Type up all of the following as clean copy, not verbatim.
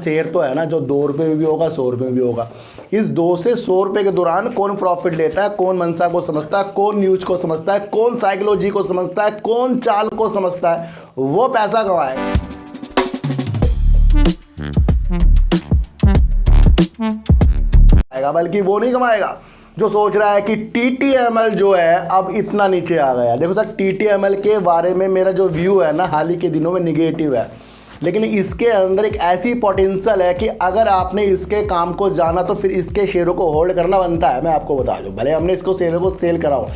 Share तो है ना जो 2 रुपये में भी होगा, 100 रुपये में भी होगा। इस 2 से 100 रुपये के दौरान कौन प्रॉफिट लेता है, कौन मंशा को समझता है, कौन न्यूज को समझता है, कौन साइकोलॉजी को समझता है, कौन चाल को समझता है, वो पैसा कमाएगा। बल्कि वो नहीं कमाएगा जो सोच रहा है कि TTML जो है अब इतना नीचे आ गया। देखो सर, TTML के बारे में मेरा जो व्यू है ना हाल ही के दिनों में निगेटिव है, लेकिन इसके अंदर एक ऐसी पोटेंशियल है कि अगर आपने इसके काम को जाना तो फिर इसके शेयरों को होल्ड करना बनता है। मैं आपको बता दूं, भले हमने इसको शेयरों को सेल कराओ,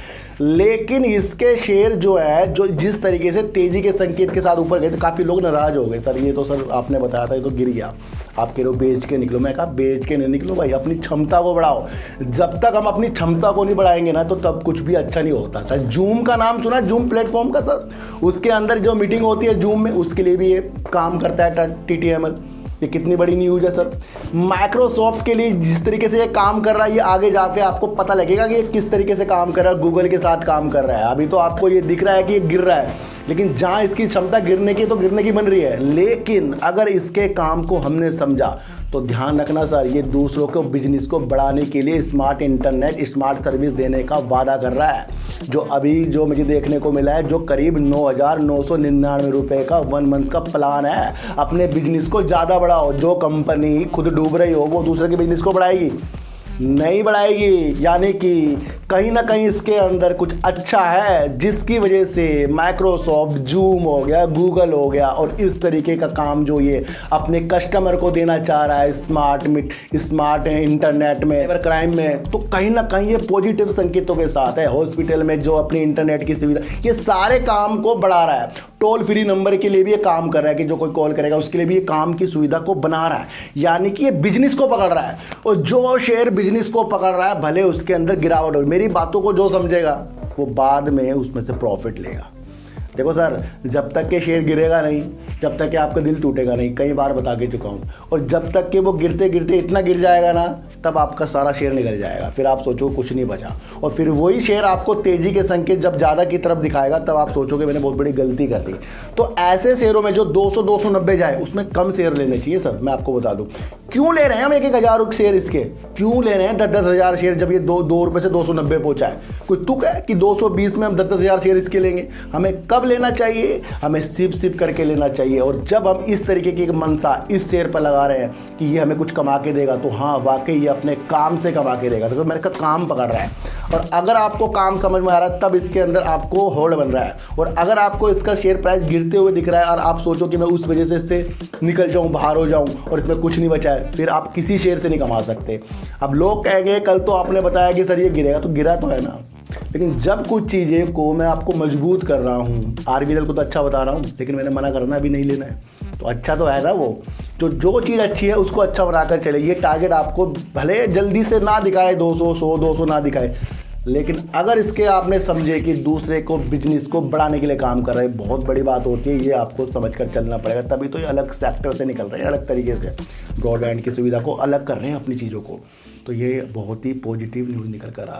लेकिन इसके शेयर जो है जो जिस तरीके से तेजी के संकेत के साथ ऊपर गए तो काफ़ी लोग नाराज हो गए। सर ये तो सर आपने बताया था ये तो गिर गया, आप कह रहे हो बेच के निकलो। मैं कहा बेच के नहीं निकलो भाई, अपनी क्षमता को बढ़ाओ। जब तक हम अपनी क्षमता को नहीं बढ़ाएंगे ना तो तब कुछ भी अच्छा नहीं होता। सर जूम का नाम सुना, जूम प्लेटफॉर्म का सर, उसके अंदर जो मीटिंग होती है जूम में, उसके लिए भी ये काम करता है TTML। ये कितनी बड़ी न्यूज़ है सर। माइक्रोसॉफ्ट के लिए जिस तरीके से ये काम कर रहा है, ये आगे जाके आपको पता लगेगा कि ये किस तरीके से काम कर रहा है, गूगल के साथ काम कर रहा है। अभी तो आपको ये दिख रहा है कि ये गिर रहा है, लेकिन जहाँ इसकी क्षमता गिरने की तो गिरने की बन रही है। लेकिन अगर इसके काम को हमने समझा तो ध्यान रखना सर, ये दूसरों को बिजनेस को बढ़ाने के लिए स्मार्ट इंटरनेट, स्मार्ट सर्विस देने का वादा कर रहा है। जो अभी जो मुझे देखने को मिला है, जो करीब 9,999 रुपये का 1 मंथ का प्लान है। अपने बिजनेस को ज़्यादा बढ़ाओ। जो कंपनी खुद डूब रही हो वो दूसरे के बिजनेस को बढ़ाएगी? नहीं बढ़ाएगी। यानी कि कहीं ना कहीं इसके अंदर कुछ अच्छा है जिसकी वजह से माइक्रोसॉफ्ट, जूम हो गया, गूगल हो गया और इस तरीके का काम जो ये अपने कस्टमर को देना चाह रहा है स्मार्ट इंटरनेट में, साइबर क्राइम में, तो कहीं ना कहीं ये पॉजिटिव संकेतों के साथ है। हॉस्पिटल में जो अपनी इंटरनेट की सुविधा, ये सारे काम को बढ़ा रहा है। टोल फ्री नंबर के लिए भी ये काम कर रहा है कि जो कोई कॉल करेगा उसके लिए भी ये काम की सुविधा को बना रहा है। यानी कि ये बिजनेस को पकड़ रहा है, और जो शेयर बिजनेस को पकड़ रहा है भले उसके अंदर गिरावट हो, मेरी बातों को जो समझेगा वो बाद में उसमें से प्रॉफिट लेगा। देखो सर, जब तक के शेयर गिरेगा नहीं, जब तक कि आपका दिल टूटेगा नहीं, कई बार बता के चुका हूँ। और जब तक कि वो गिरते गिरते इतना गिर जाएगा ना, तब आपका सारा शेयर निकल जाएगा। फिर आप सोचो कुछ नहीं बचा, और फिर वही शेयर आपको तेजी के संकेत जब ज़्यादा की तरफ दिखाएगा तब आप सोचोगे मैंने बहुत बड़ी गलती कर दी। तो ऐसे शेयरों में जो 200-290 जाए उसमें कम शेयर लेने चाहिए सर। मैं आपको बता दूँ क्यों ले रहे हैं हम 1,000 शेयर इसके, क्यों ले रहे हैं 10-10 हज़ार शेयर जब ये 2 रुपये से 290 पहुँचा है। कोई तुक है कि 220 में हम 10-10 हज़ार शेयर इसके लेंगे? हमें कब लेना चाहिए? हमें सिप करके लेना चाहिए। और जब हम इस तरीके की मंशा इस शेयर पर लगा रहे हैं कि ये हमें कुछ कमा के देगा, तो हाँ वाकई ये अपने काम से कमा के देगा। तो मेरे का काम पकड़ रहा है, और अगर आपको काम समझ में आ रहा है तब इसके अंदर आपको होल्ड बन रहा है। और अगर आपको इसका शेयर प्राइस गिरते हुए दिख रहा है और आप सोचो कि मैं उस वजह से इससे निकल जाऊँ, बाहर हो जाऊँ और इसमें कुछ नहीं बचा है, फिर आप किसी शेयर से नहीं कमा सकते। अब लोग कहेंगे कल तो आपने बताया कि सर ये गिरेगा, तो गिरा तो है ना। लेकिन जब कुछ चीज़ें को मैं आपको मजबूत कर रहा हूँ, RVNL को तो अच्छा बता रहा हूँ, लेकिन मैंने मना करना भी नहीं लेना है, तो अच्छा तो है ना। वो जो चीज़ अच्छी है उसको अच्छा बनाकर चले। ये टारगेट आपको भले जल्दी से ना दिखाए, 200, 100, 200 ना दिखाए, लेकिन अगर इसके आपने समझे कि दूसरे को बिजनेस को बढ़ाने के लिए काम कर रहे हैं, बहुत बड़ी बात होती है। ये आपको समझ कर चलना पड़ेगा, तभी तो ये अलग सेक्टर से निकल रहे हैं, अलग तरीके से ब्रॉडबैंड की सुविधा को अलग कर रहे हैं अपनी चीज़ों को। तो ये बहुत ही पॉजिटिव न्यूज़ निकल कर आ रहा है।